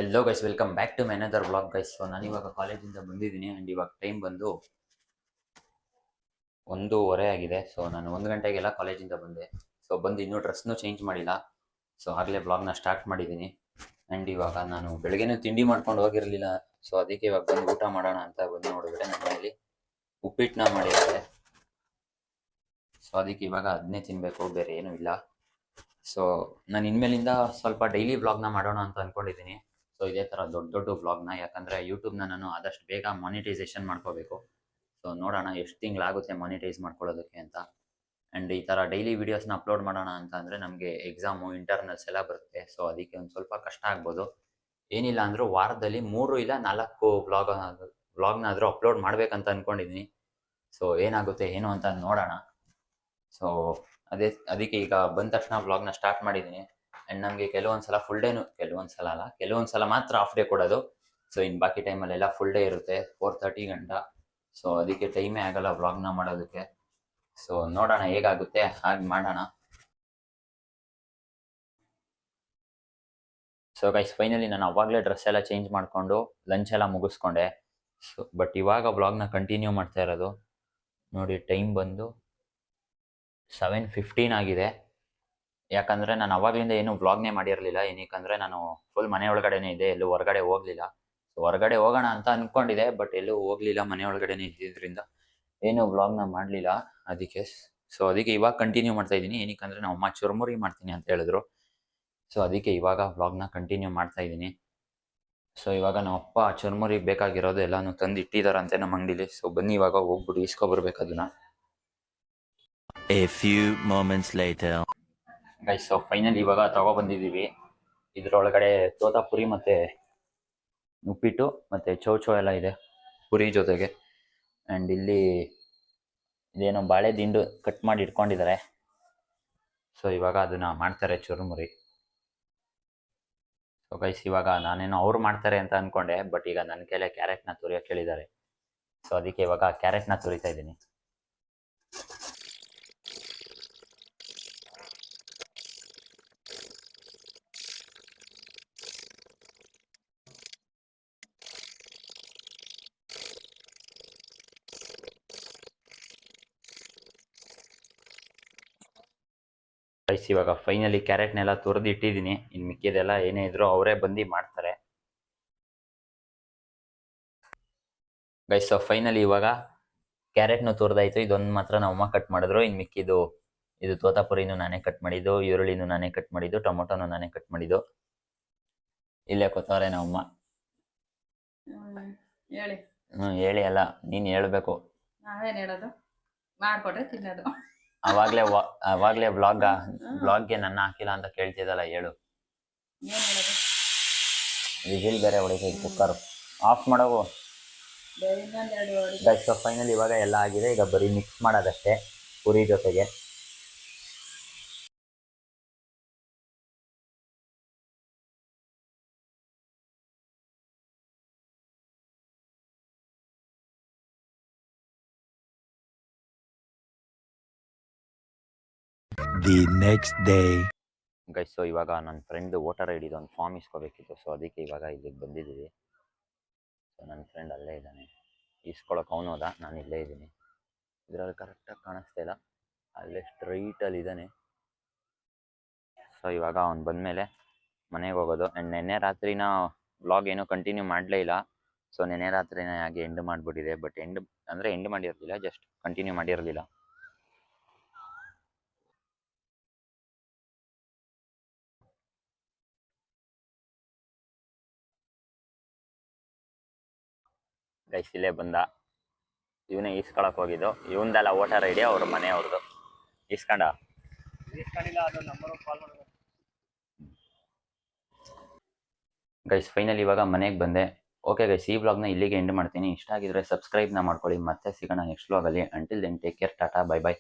Hello guys, welcome back to my another vlog guys. So ನಾನು ಇವಾಗ ಕಾಲೇಜಿಂದ ಬಂದಿದ್ದೀನಿ ಆ್ಯಂಡ್ ಇವಾಗ ಟೈಮ್ ಬಂದು 1:30 ಆಗಿದೆ. ಸೊ ನಾನು 1 ಗಂಟೆಗೆಲ್ಲ ಕಾಲೇಜಿಂದ ಬಂದೆ. ಸೊ ಬಂದು ಇನ್ನೂ ಡ್ರೆಸ್ನೂ ಚೇಂಜ್ ಮಾಡಿಲ್ಲ. ಸೊ ಆಗಲೇ ವ್ಲಾಗ್ನ ಸ್ಟಾರ್ಟ್ ಮಾಡಿದ್ದೀನಿ. ಆ್ಯಂಡ್ ಇವಾಗ ನಾನು ಬೆಳಗ್ಗೆನೂ ತಿಂಡಿ ಮಾಡ್ಕೊಂಡು ಹೋಗಿರಲಿಲ್ಲ. ಸೊ ಅದಕ್ಕೆ ಇವಾಗ ಬಂದು ಊಟ ಮಾಡೋಣ ಅಂತ ಬಂದು ನೋಡಿದ್ರೆ ನಮ್ಮ ಮನೇಲಿ ಉಪ್ಪಿಟ್ಟನ್ನ ಮಾಡಿದ್ದಾರೆ. ಸೊ ಅದಕ್ಕೆ ಇವಾಗ ಅದನ್ನೇ ತಿನ್ನಬೇಕು, ಬೇರೆ ಏನೂ ಇಲ್ಲ. ಸೊ ನಾನು ಇನ್ಮೇಲಿಂದ ಸ್ವಲ್ಪ ಡೈಲಿ ವ್ಲಾಗ್ನ ಮಾಡೋಣ ಅಂತ ಅಂದ್ಕೊಂಡಿದ್ದೀನಿ. ಸೊ ಇದೇ ಥರ ದೊಡ್ಡ ದೊಡ್ಡ ವ್ಲಾಗ್ನ, ಯಾಕಂದರೆ ಯೂಟ್ಯೂಬ್ನ ನಾನು ಆದಷ್ಟು ಬೇಗ ಮಾನಿಟೈಸೇಷನ್ ಮಾಡ್ಕೋಬೇಕು. ಸೊ ನೋಡೋಣ ಎಷ್ಟು ತಿಂಗಳಾಗುತ್ತೆ ಮಾನಿಟೈಸ್ ಮಾಡ್ಕೊಳ್ಳೋದಕ್ಕೆ ಅಂತ. ಆ್ಯಂಡ್ ಈ ಥರ ಡೈಲಿ ವೀಡಿಯೋಸ್ನ ಅಪ್ಲೋಡ್ ಮಾಡೋಣ ಅಂತ ಅಂದರೆ ನಮಗೆ ಎಕ್ಸಾಮು, ಇಂಟರ್ನಲ್ಸ್ ಎಲ್ಲ ಬರುತ್ತೆ. ಸೊ ಅದಕ್ಕೆ ಒಂದು ಸ್ವಲ್ಪ ಕಷ್ಟ ಆಗ್ಬೋದು. ಏನಿಲ್ಲ ಅಂದರೂ ವಾರದಲ್ಲಿ 3 ಇಲ್ಲ 4 ವ್ಲಾಗ್ನಾದರೂ ಅಪ್ಲೋಡ್ ಮಾಡಬೇಕಂತ ಅಂದ್ಕೊಂಡಿದ್ದೀನಿ. ಸೊ ಏನಾಗುತ್ತೆ ಏನು ಅಂತ ನೋಡೋಣ. ಸೊ ಅದಕ್ಕೆ ಈಗ ಬಂದ ತಕ್ಷಣ ವ್ಲಾಗ್ನ ಸ್ಟಾರ್ಟ್ ಮಾಡಿದ್ದೀನಿ. ಆ್ಯಂಡ್ ನಮಗೆ ಕೆಲವೊಂದು ಸಲ ಫುಲ್ ಡೇನು, ಕೆಲವೊಂದು ಸಲ ಮಾತ್ರ ಹಾಫ್ ಡೇ ಕೊಡೋದು. ಸೊ ಇನ್ನು ಬಾಕಿ ಟೈಮಲ್ಲೆಲ್ಲ ಫುಲ್ ಡೇ ಇರುತ್ತೆ, 4:30 ಗಂಟ. ಸೊ ಅದಕ್ಕೆ ಟೈಮೇ ಆಗಲ್ಲ ವ್ಲಾಗ್ನ ಮಾಡೋದಕ್ಕೆ. ಸೊ ನೋಡೋಣ ಹೇಗಾಗುತ್ತೆ ಹಾಗೆ ಮಾಡೋಣ. ಸೊ ಗೈಸ್, ಫೈನಲಿ ನಾನು ಅವಾಗಲೇ ಡ್ರೆಸ್ ಎಲ್ಲ ಚೇಂಜ್ ಮಾಡಿಕೊಂಡು ಲಂಚ್ ಎಲ್ಲ ಮುಗಿಸ್ಕೊಂಡೆ. ಸೊ ಬಟ್ ಇವಾಗ ವ್ಲಾಗ್ನ ಕಂಟಿನ್ಯೂ ಮಾಡ್ತಾ ಇರೋದು. ನೋಡಿ, ಟೈಮ್ ಬಂದು 7:15 ಆಗಿದೆ. ಯಾಕಂದರೆ ನಾನು ಅವಾಗಲಿಂದ ಏನು ವ್ಲಾಗ್ನೇ ಮಾಡಿರಲಿಲ್ಲ. ಏನಕ್ಕಂದರೆ ನಾನು ಫುಲ್ ಮನೆ ಒಳಗಡೆನೇ ಇದ್ದೆ, ಎಲ್ಲೂ ಹೊರಗಡೆ ಹೋಗಲಿಲ್ಲ. ಸೊ ಹೊರಗಡೆ ಹೋಗೋಣ ಅಂತ ಅಂದ್ಕೊಂಡಿದ್ದೆ, ಬಟ್ ಎಲ್ಲೂ ಹೋಗಲಿಲ್ಲ, ಮನೆ ಒಳಗಡೆನೇ ಇದ್ದಿದ್ದರಿಂದ ಏನೂ ವ್ಲಾಗ್ನ ಮಾಡಲಿಲ್ಲ. ಅದಕ್ಕೆ ಇವಾಗ ಕಂಟಿನ್ಯೂ ಮಾಡ್ತಾ ಇದ್ದೀನಿ. ಏನಕ್ಕಂದರೆ ನಮ್ಮ ಅಮ್ಮ ಚುರುಮುರಿ ಮಾಡ್ತೀನಿ ಅಂತ ಹೇಳಿದ್ರು. ಸೊ ಅದಕ್ಕೆ ಇವಾಗ ವ್ಲಾಗ್ನ ಕಂಟಿನ್ಯೂ ಮಾಡ್ತಾ ಇದ್ದೀನಿ. ಸೊ ಇವಾಗ ನಮ್ಮ ಅಪ್ಪ ಚುರುಮುರಿ ಬೇಕಾಗಿರೋದು ಎಲ್ಲನೂ ತಂದು ಇಟ್ಟಿದ್ದಾರಂತೆ ನಮ್ಮ ಅಂಗಡಿಲಿ. ಸೊ ಬನ್ನಿ ಇವಾಗ ಹೋಗ್ಬಿಟ್ಟು ಇಸ್ಕೊಬರ್ಬೇಕು ಅದನ್ನ. A few moments later. Guys, so final ಇವಾಗ ತಗೊಬಂದಿದ್ದೀವಿ. ಇದರೊಳಗಡೆ ತೋತಾಪುರಿ ಮತ್ತು ಉಪ್ಪಿಟ್ಟು ಮತ್ತು ಚೌಚೌ ಎಲ್ಲ ಇದೆ ಪುರಿ ಜೊತೆಗೆ. ಆ್ಯಂಡ್ ಇಲ್ಲಿ ಇದೇನೋ ಬಾಳೆ ದಿಂಡು ಕಟ್ ಮಾಡಿ ಇಟ್ಕೊಂಡಿದ್ದಾರೆ. ಸೊ ಇವಾಗ ಅದನ್ನು ಮಾಡ್ತಾರೆ ಚುರುಮುರಿ. ಸೊ ಗೈಸ್, ಇವಾಗ ನಾನೇನೋ ಅವ್ರು ಮಾಡ್ತಾರೆ ಅಂತ ಅಂದ್ಕೊಂಡೆ, ಬಟ್ ಈಗ ನನ್ನ ಕೈಲೇ ಕ್ಯಾರೆಟ್ನ ತುರಿಯೋಕೆ ಹೇಳಿದ್ದಾರೆ. ಸೊ ಅದಕ್ಕೆ ಇವಾಗ ಕ್ಯಾರೆಟ್ನ ತುರಿತಾ ಇದ್ದೀನಿ. ಗೈಸ್, ಇವಾಗ ಫೈನಲಿ ಕ್ಯಾರೆಟ್ನೆಲ್ಲ ತುರಿದು ಇಟ್ಟಿದ್ದೀನಿ. ಇನ್ನು ಮಿಕ್ಕಿದೆಲ್ಲ ಏನೇ ಇದ್ರೂ ಅವರೇ ಬಂದು ಮಾಡ್ತಾರೆ. ಗೈಸ್, ಸೊ ಫೈನಲಿ ಇವಾಗ ಕ್ಯಾರೆಟ್ನು ತುರಿದಾಯ್ತು. ಇದೊಂದು ಮಾತ್ರ ನಮ್ಮಮ್ಮ ಕಟ್ ಮಾಡಿದ್ರು. ಇನ್ನು ಮಿಕ್ಕಿದು ಇದು ತೋತಾಪುರಿನೂ ನಾನೇ ಕಟ್ ಮಾಡಿದ್ದು, ಈರುಳ್ಳಿನೂ ನಾನೇ ಕಟ್ ಮಾಡಿದ್ದು, ಟೊಮೊಟೊನೂ ನಾನೇ ಕಟ್ ಮಾಡಿದ್ದು. ಇಲ್ಲೇ ಕೂತವ್ರೆ ನಮ್ಮಮ್ಮ. ಹೇಳಿ. ಹೇಳಿ ಅಲ್ಲ, ನೀನು ಹೇಳಬೇಕು. ನಾವೇನು ಹೇಳೋದು, ಮಾಡಿಕೊಟ್ರೆ ತಿನ್ನೋದು. ಅವಾಗಲೇ ವ್ಲಾಗ್ಗೆ ನನ್ನ ಹಾಕಿಲ್ಲ ಅಂತ ಕೇಳ್ತಿದ್ದಲ್ಲ, ಹೇಳು. ಏನು ಹೇಳೋದು? ವಿಜಿಲ್ ಬೇರೆ ಹೊಡಿತೈತೆ ಕುಕ್ಕರು. ಆಫ್ ಮಾಡೋವು. ಗೈಸ್, ಸೊ ಫೈನಲ್ ಇವಾಗ ಎಲ್ಲ ಆಗಿದೆ. ಈಗ ಬರೀ ಮಿಕ್ಸ್ ಮಾಡೋದಷ್ಟೇ ಪುರಿ ಜೊತೆಗೆ. The next day. Guys, so ಇವಾಗ ನನ್ನ ಫ್ರೆಂಡ್ ವೋಟರ್ ಐ ಡಿದು ಒಂದು ಫಾರ್ಮ್ ಇಸ್ಕೋಬೇಕಿತ್ತು. ಸೊ ಅದಕ್ಕೆ ಇವಾಗ ಇಲ್ಲಿಗೆ ಬಂದಿದ್ದೀವಿ. ಸೊ ನನ್ನ ಫ್ರೆಂಡ್ ಅಲ್ಲೇ ಇದ್ದಾನೆ, ಇಸ್ಕೊಳಕ್ಕೆ ಅವನು ಹೋದ, ನಾನು ಇಲ್ಲೇ ಇದ್ದೀನಿ. ಇದರಲ್ಲಿ ಕರೆಕ್ಟಾಗಿ ಕಾಣಿಸ್ತಾ ಇಲ್ಲ, ಅಲ್ಲೇ ಸ್ಟ್ರೈಟಲ್ಲಿ ಇದ್ದಾನೆ. ಸೊ ಇವಾಗ ಅವ್ನು ಬಂದಮೇಲೆ ಮನೆಗೆ ಹೋಗೋದು. ಆ್ಯಂಡ್ ನೆನ್ನೆ ರಾತ್ರಿನ ವ್ಲಾಗ್ ಏನೂ ಕಂಟಿನ್ಯೂ ಮಾಡಲೇ ಇಲ್ಲ. ಸೊ ನೆನ್ನೆ ರಾತ್ರಿನ ಹಾಗೆ ಎಂಡ್ ಮಾಡಿಬಿಟ್ಟಿದೆ. ಬಟ್ ಎಂಡ್ ಮಾಡಿರಲಿಲ್ಲ, ಜಸ್ಟ್ ಕಂಟಿನ್ಯೂ ಮಾಡಿರಲಿಲ್ಲ. ಗೈಸ್, ಇಲ್ಲೇ ಬಂದ. ಇವನೇ ಈಸ್ಕೊಳಕ್ಕೆ ಹೋಗಿದ್ದು. ಇವಂದೆಲ್ಲ ವೋಟರ್ ಐ ಡಿ, ಅವ್ರ ಮನೆಯವ್ರದ್ದು. ಇಸ್ಕೊಂಡಿಲ್ಲ, ಅದು ನಂಬರ್ ಕಾಲ್ ಮಾಡಬೇಕು. ಗೈಸ್, ಫೈನಲ್ ಇವಾಗ ಮನೆಗೆ ಬಂದೆ. ಓಕೆ ಗೈಸ್, ಈ ವ್ಲಾಗ್ನ ಇಲ್ಲಿಗೆ ಎಂಡ್ ಮಾಡ್ತೀನಿ. ಇಷ್ಟ ಆಗಿದ್ರೆ ಸಬ್ಸ್ಕ್ರೈಬ್ನ ಮಾಡ್ಕೊಳ್ಳಿ. ಮತ್ತೆ ಸಿಗೋಣ ನೆಕ್ಸ್ಟ್ ವ್ಲಾಗಲ್ಲಿ. Until then take care, tata, bye by.